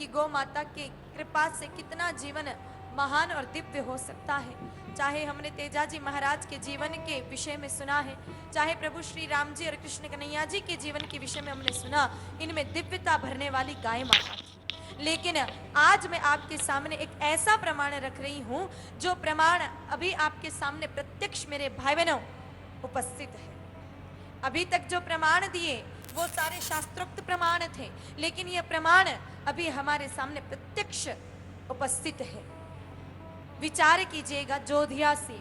कि गौ माता की कृपा से कितना जीवन महान और दिव्य हो सकता है। चाहे हमने तेजाजी महाराज के जीवन के विषय में सुना है, चाहे प्रभु श्री राम जी और कृष्ण कन्हैया जी के जीवन के विषय में हमने सुना, इनमें दिव्यता भरने वाली गाय माता थी। लेकिन आज मैं आपके सामने एक ऐसा प्रमाण रख रही हूं, जो प्रमाण अभी आपके सामने प्रत्यक्ष मेरे भाई बहनों उपस्थित है। अभी तक जो प्रमाण दिए वो सारे शास्त्रोक्त प्रमाण थे, लेकिन ये प्रमाण अभी हमारे सामने प्रत्यक्ष उपस्थित है। विचार कीजिएगा, जोधिया से,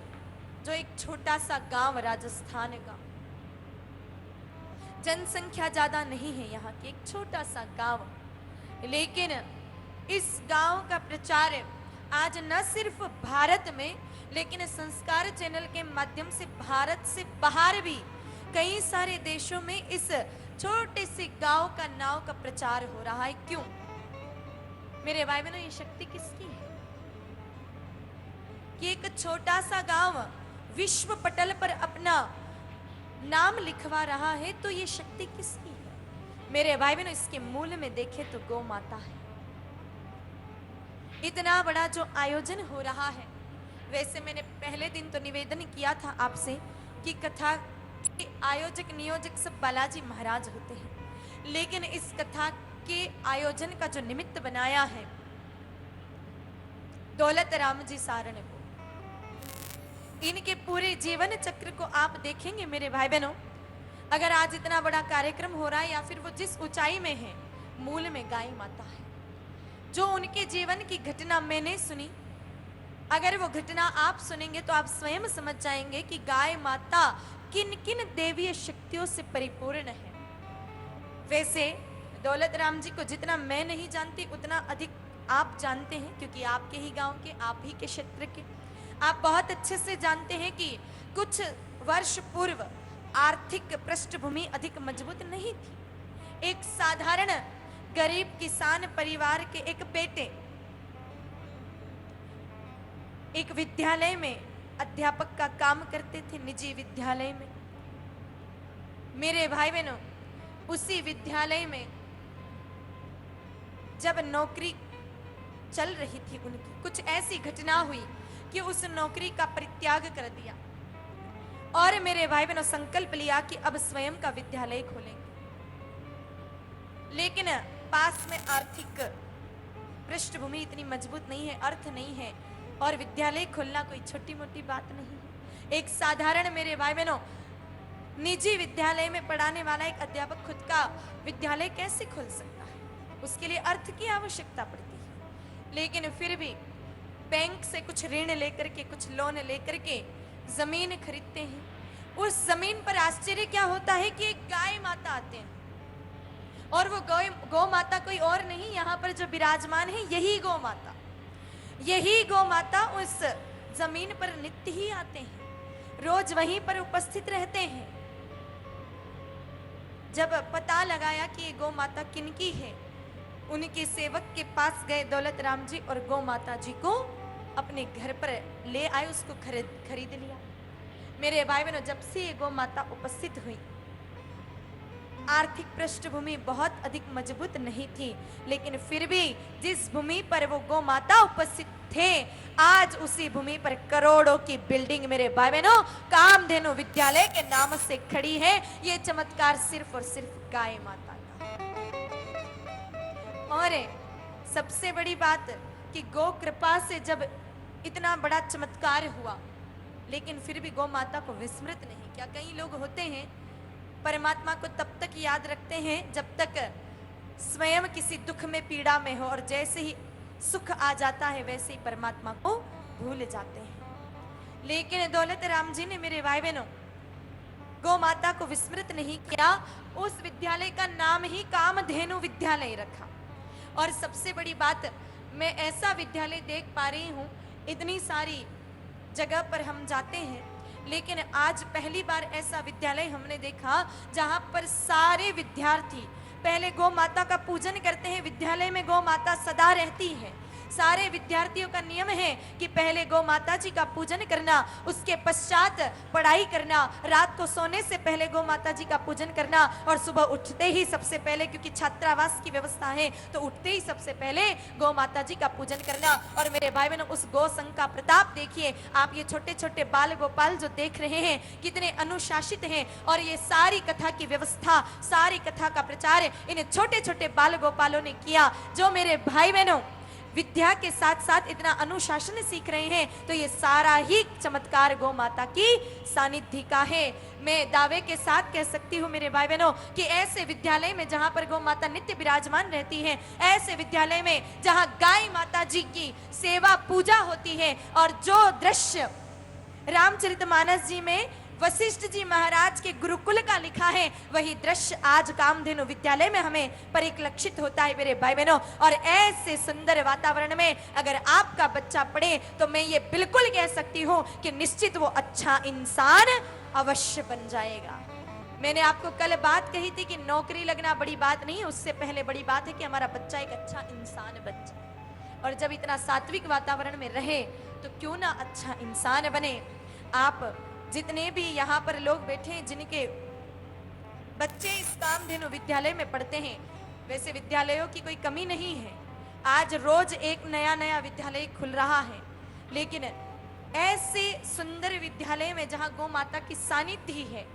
जो एक छोटा सा गांव राजस्थान का, जनसंख्या ज्यादा नहीं है यहाँ की, एक छोटा सा गांव, लेकिन इस गांव का प्रचार आज न सिर्फ भारत में, लेकिन संस्कार चैनल के माध्यम से भारत से बाहर भी कई सारे देशों में इस छोटे से गांव का नाव का प्रचार हो रहा है। क्यों मेरे भाई बहनों, ये शक्ति किसकी है कि एक छोटा सा गांव विश्व पटल पर अपना नाम लिखवा रहा है? तो ये शक्ति किसकी है मेरे भाई बहनों? इसके मूल में देखें तो गौ माता है। इतना बड़ा जो आयोजन हो रहा है, वैसे मैंने पहले दिन तो निवेदन किया था आपसे कि कथा के आयोजक नियोजक सब बालाजी महाराज होते हैं, लेकिन इस कथा के आयोजन का जो निमित्त बनाया है दौलत राम जी सारण को, इनके पूरे जीवन चक्र को आप देखेंगे मेरे भाई बहनों, अगर आज इतना बड़ा कार्यक्रम हो रहा है या फिर वो जिस ऊंचाई में है, मूल में गाय माता है। जो उनके जीवन की घटना मैंने सुनी, अगर वो घटना आप सुनेंगे तो आप स्वयं समझ जाएंगे कि गाय माता किन किन देवीय शक्तियों से परिपूर्ण है। वैसे दौलत राम जी को जितना मैं नहीं जानती, उतना अधिक आप जानते हैं, क्योंकि आपके ही गांव के, आप ही के क्षेत्र के, आप बहुत अच्छे से जानते हैं कि कुछ वर्ष पूर्व आर्थिक पृष्ठभूमि अधिक मजबूत नहीं थी। एक साधारण गरीब किसान परिवार के एक बेटे एक विद्यालय में अध्यापक का काम करते थे, निजी विद्यालय में। मेरे भाई बहनों, उसी विद्यालय में जब नौकरी चल रही थी उनकी, कुछ ऐसी घटना हुई कि उस नौकरी का परित्याग कर दिया और मेरे भाई बहनों संकल्प लिया कि अब स्वयं का विद्यालय खोलेंगे। लेकिन पास में आर्थिक पृष्ठभूमि इतनी मजबूत नहीं है, अर्थ नहीं है, और विद्यालय खोलना कोई छोटी मोटी बात नहीं है। एक साधारण मेरे भाई बहनों निजी विद्यालय में पढ़ाने वाला एक अध्यापक खुद का विद्यालय कैसे खोल सकता है? उसके लिए अर्थ की आवश्यकता पड़ती है। लेकिन फिर भी बैंक से कुछ ऋण लेकर के, कुछ लोन लेकर के जमीन खरीदते हैं। उस जमीन पर आश्चर्य क्या होता है कि एक गाय माता आते हैं, और वो गौ माता कोई और नहीं, यहाँ पर जो विराजमान है यही गौ माता, यही गौ माता उस जमीन पर नित्य ही आते हैं, रोज वहीं पर उपस्थित रहते हैं। जब पता लगाया कि ये गौ माता किनकी है, उनके सेवक के पास गए दौलत राम जी और गौ माता जी को अपने घर पर ले आए, उसको खरीद लिया। मेरे भाई बहनों, जब से ये गौ माता उपस्थित हुई, आर्थिक पृष्ठभूमि बहुत अधिक मजबूत नहीं थी, लेकिन फिर भी जिस भूमि पर वो गौ माता उपस्थित थे, आज उसी भूमि पर करोड़ों की बिल्डिंग मेरे भाई बहनों कामधेनु विद्यालय के नाम से खड़ी है। ये चमत्कार सिर्फ और सिर्फ गाय माता का। और सबसे बड़ी बात कि गौ कृपा से जब इतना बड़ा चमत्कार हुआ, लेकिन फिर भी गौ माता को विस्मृत नहीं किया। कई लोग होते हैं परमात्मा को तब तक याद रखते हैं जब तक स्वयं किसी दुख में, पीड़ा में हो, और जैसे ही सुख आ जाता है वैसे ही परमात्मा को भूल जाते हैं। लेकिन दौलत राम जी ने मेरे भाई बहनों गौ माता को विस्मृत नहीं किया, उस विद्यालय का नाम ही कामधेनु विद्यालय रखा। और सबसे बड़ी बात, मैं ऐसा विद्यालय देख पा रही हूँ, इतनी सारी जगह पर हम जाते हैं, लेकिन आज पहली बार ऐसा विद्यालय हमने देखा जहां पर सारे विद्यार्थी पहले गौ माता का पूजन करते हैं। विद्यालय में गौ माता सदा रहती है, सारे विद्यार्थियों का नियम है कि पहले गौ माता जी का पूजन करना, उसके पश्चात पढ़ाई करना, रात को सोने से पहले गौ माता जी का पूजन करना और सुबह उठते ही सबसे पहले, क्योंकि छात्रावास की व्यवस्था है तो उठते ही सबसे पहले गौ माता जी का पूजन करना। और मेरे भाई बहनों, उस गौ संघ का प्रताप देखिए आप, ये छोटे छोटे बाल गोपाल जो देख रहे हैं कितने अनुशासित हैं, और ये सारी कथा की व्यवस्था, सारी कथा का प्रचार इन छोटे छोटे बाल गोपालों ने किया। जो मेरे भाई बहनों विद्या के साथ साथ इतना अनुशासन सीख रहे हैं, तो ये सारा ही चमत्कार गौ माता की सानिध्य का है। मैं दावे के साथ कह सकती हूँ मेरे भाई बहनों कि ऐसे विद्यालय में जहां पर गौ माता नित्य विराजमान रहती है, ऐसे विद्यालय में जहां गाय माता जी की सेवा पूजा होती है, और जो दृश्य रामचरितमानस जी में वशिष्ठ जी महाराज के गुरुकुल का लिखा है, वही दृश्य आज कामधेनु विद्यालय में हमें परिलक्षित होता है मेरे भाई बहनों। और ऐसे सुंदर वातावरण में अगर आपका बच्चा पढ़े तो मैं ये बिल्कुल कह सकती हूँ कि निश्चित वो अच्छा इंसान अवश्य बन जाएगा। मैंने आपको कल बात कही थी कि नौकरी लगना बड़ी बात नहीं, उससे पहले बड़ी बात है कि हमारा बच्चा एक अच्छा इंसान बन जाए। और जब इतना सात्विक वातावरण में रहे तो क्यों ना अच्छा इंसान बने। आप जितने भी यहाँ पर लोग बैठे हैं जिनके बच्चे इस कामधेनु विद्यालय में पढ़ते हैं, वैसे विद्यालयों की कोई कमी नहीं है, आज रोज एक नया नया विद्यालय खुल रहा है, लेकिन ऐसे सुंदर विद्यालय में जहाँ गौ माता की सानिध्य ही है,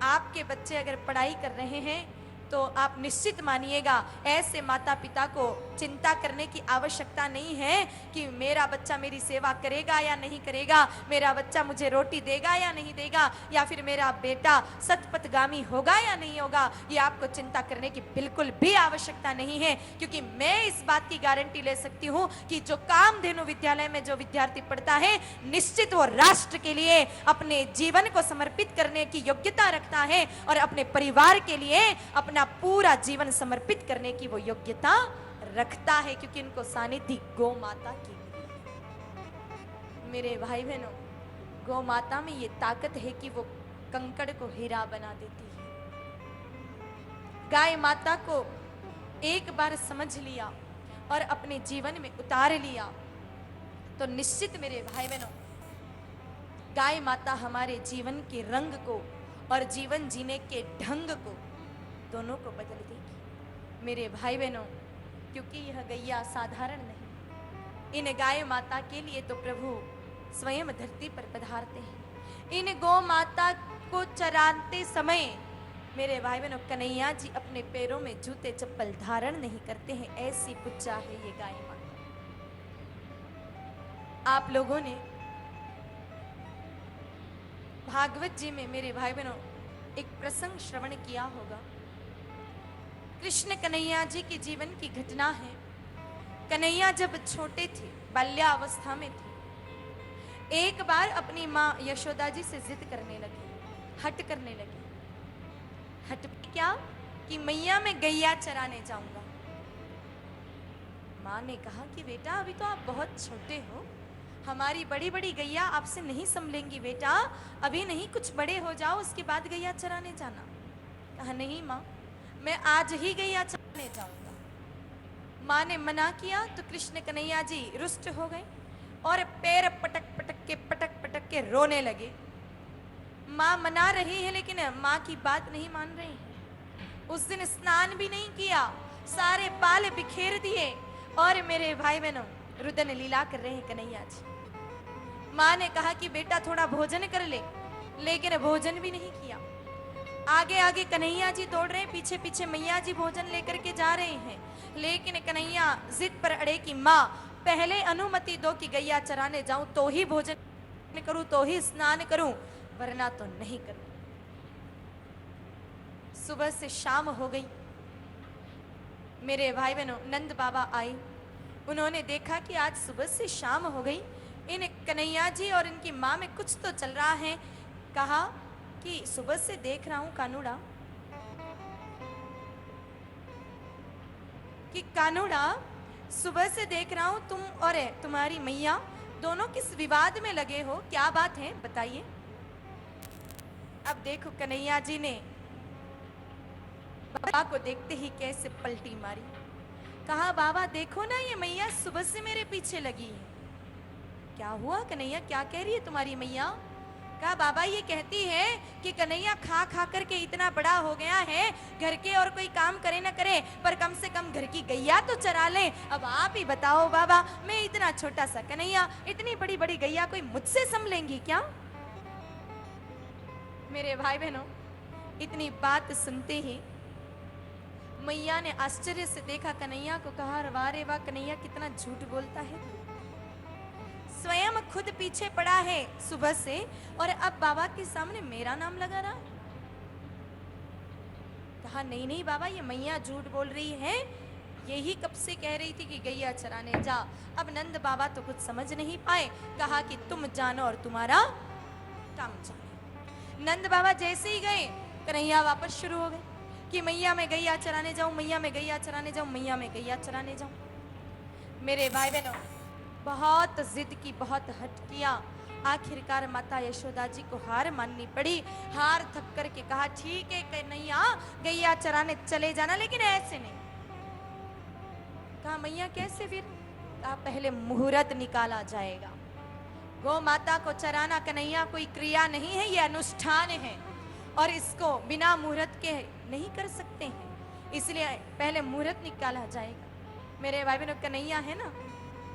आपके बच्चे अगर पढ़ाई कर रहे हैं तो आप निश्चित मानिएगा ऐसे माता पिता को चिंता करने की आवश्यकता नहीं है कि मेरा बच्चा मेरी सेवा करेगा या नहीं करेगा, मेरा बच्चा मुझे रोटी देगा या नहीं देगा, या फिर मेरा बेटा सतपथगामी होगा या नहीं होगा। ये आपको चिंता करने की बिल्कुल भी आवश्यकता नहीं है, क्योंकि मैं इस बात की गारंटी ले सकती हूँ कि जो कामधेनु विद्यालय में जो विद्यार्थी पढ़ता है, निश्चित वो राष्ट्र के लिए अपने जीवन को समर्पित करने की योग्यता रखता है और अपने परिवार के लिए अपना पूरा जीवन समर्पित करने की वो योग्यता रखता है, क्योंकि इनको सानिध्य गौ माता की मिली। मेरे भाई बहनों, गौ माता में ये ताकत है कि वो कंकड़ को हीरा बना देती है। गाय माता को एक बार समझ लिया और अपने जीवन में उतार लिया तो निश्चित मेरे भाई बहनों, गाय माता हमारे जीवन के रंग को और जीवन जीने के ढंग को दोनों को बदल देगी मेरे भाई बहनों। क्योंकि यह गैया साधारण नहीं, इन गाय माता के लिए तो प्रभु स्वयं धरती पर पधारते हैं। इन गौ माता को चराते समय मेरे भाई बहनों कन्हैया जी अपने पैरों में जूते चप्पल धारण नहीं करते हैं, ऐसी पुच्चा है ये गाय माता। आप लोगों ने भागवत जी में मेरे भाई बहनों एक प्रसंग श्रवण किया होगा। कृष्ण कन्हैया जी के जीवन की घटना है। कन्हैया जब छोटे थे, बाल्यावस्था में थे, एक बार अपनी माँ यशोदा जी से जिद करने लगे, हट करने लगे। हट क्या कि मैया मैं गैया चराने जाऊंगा। माँ ने कहा कि बेटा अभी तो आप बहुत छोटे हो, हमारी बड़ी बड़ी गैया आपसे नहीं संभलेंगी बेटा, अभी नहीं, कुछ बड़े हो जाओ उसके बाद गैया चराने जाना। कहा नहीं माँ, मैं आज ही गैया चराने जाऊंगा। माँ ने मना किया तो कृष्ण कन्हैया जी रुष्ट हो गए और पैर पटक पटक के रोने लगे। माँ मना रही है लेकिन माँ की बात नहीं मान रही है। उस दिन स्नान भी नहीं किया, सारे बाल बिखेर दिए और मेरे भाई बहनों रुदन लीला कर रहे हैं कन्हैया जी। माँ ने कहा कि बेटा थोड़ा भोजन कर ले, लेकिन भोजन भी नहीं किया। आगे आगे कन्हैया जी दौड़ रहे हैं, पीछे पीछे मैया जी भोजन लेकर के जा रहे हैं, लेकिन कन्हैया जिद पर अड़े कि माँ पहले अनुमति दो कि गैया चराने जाऊं तो ही भोजन करूं, तो ही स्नान करूं, वरना तो नहीं करूं। सुबह से शाम हो गई। मेरे भाई बहनों नंद बाबा आए, उन्होंने देखा कि आज सुबह से शाम हो गई, इन कन्हैया जी और इनकी माँ में कुछ तो चल रहा है। कहा कि सुबह से देख रहा हूं कानूड़ा, कि कानूड़ा सुबह से देख रहा हूं तुम और तुम्हारी मैया दोनों किस विवाद में लगे हो, क्या बात है बताइए। अब देखो कन्हैया जी ने बाबा को देखते ही कैसे पलटी मारी। कहा बाबा देखो ना ये मैया सुबह से मेरे पीछे लगी है। क्या हुआ कन्हैया, क्या कह रही है तुम्हारी मैया? कहा बाबा ये कहती है कि कन्हैया खा खा करके इतना बड़ा हो गया है, घर के और कोई काम करे ना करे पर कम से कम घर की गैया तो चरा ले। अब आप ही बताओ बाबा, मैं इतना छोटा सा कन्हैया इतनी बड़ी बड़ी गैया कोई मुझसे संभलेंगी क्या? मेरे भाई बहनों, इतनी बात सुनते ही मैया ने आश्चर्य से देखा कन्हैया को, कहा वाह रे वाह कन्हैया कितना झूठ बोलता है, स्वयं खुद पीछे पड़ा है सुबह से और अब बाबा के सामने मेरा नाम लगा रहा है। कहा नहीं नहीं बाबा ये मैया झूठ बोल रही है, यही कब से कह रही थी कि गैया चराने जा। अब नंद बाबा तो कुछ समझ नहीं पाए, कहा कि तुम जानो और तुम्हारा काम जाने। नंद बाबा जैसे ही गए कन्हैया वापस शुरू हो गए कि मैया मैं गैया चराने जाऊं, मैया मैं गैया चराने जाऊं, मैया मैं गैया चराने जाऊं। मेरे भाई बहनों, बहुत जिद की, बहुत हट किया, आखिरकार माता यशोदा जी को हार माननी पड़ी। हार थक करके कहा ठीक है कन्हैया गैया चराने चले जाना, लेकिन ऐसे नहीं। कहा मैया कैसे फिर? कहा पहले मुहूर्त निकाला जाएगा। गौ माता को चराना कन्हैया कोई क्रिया नहीं है, ये अनुष्ठान है और इसको बिना मुहूर्त के नहीं कर सकते हैं, इसलिए पहले मुहूर्त निकाला जाएगा। मेरे भाई बहनों, कन्हैया है ना,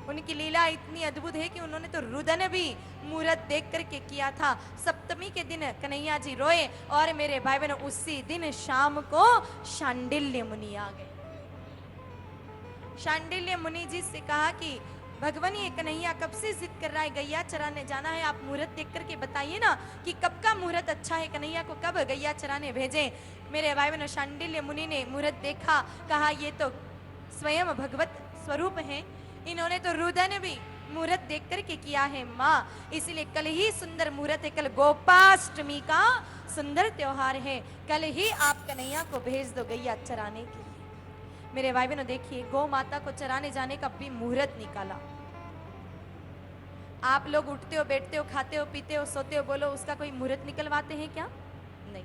उनकी लीला इतनी अद्भुत है कि उन्होंने तो रुदन भी मुहूर्त देख करके किया था। सप्तमी के दिन कन्हैया जी रोए और मेरे भाई बहनों उसी दिन शाम को शांडिल्य मुनि आ गए। शांडिल्य मुनि जी से कहा कि भगवान ये कन्हैया कब से जिद कर रहा है गैया चराने जाना है, आप मुहूर्त देख करके बताइए ना कि कब का मुहूर्त अच्छा है, कन्हैया को कब गैया चराने भेजें। मेरे भाई बहनों शांडिल्य मुनि ने मुहूर्त देखा, कहा ये तो स्वयं भगवत स्वरूप है, इन्होंने तो रुदन भी मुहूर्त देख करके किया है माँ, इसलिए कल ही सुंदर मुहूर्त है, कल गोपाष्टमी का सुंदर त्योहार है, कल ही आप कन्हैया को भेज दो गैया चराने के लिए। मेरे भाई बहनों देखिए, गौ माता को चराने जाने का भी मुहूर्त निकाला। आप लोग उठते हो, बैठते हो, खाते हो, पीते हो, सोते हो, बोलो उसका कोई मुहूर्त निकलवाते हैं क्या? नहीं।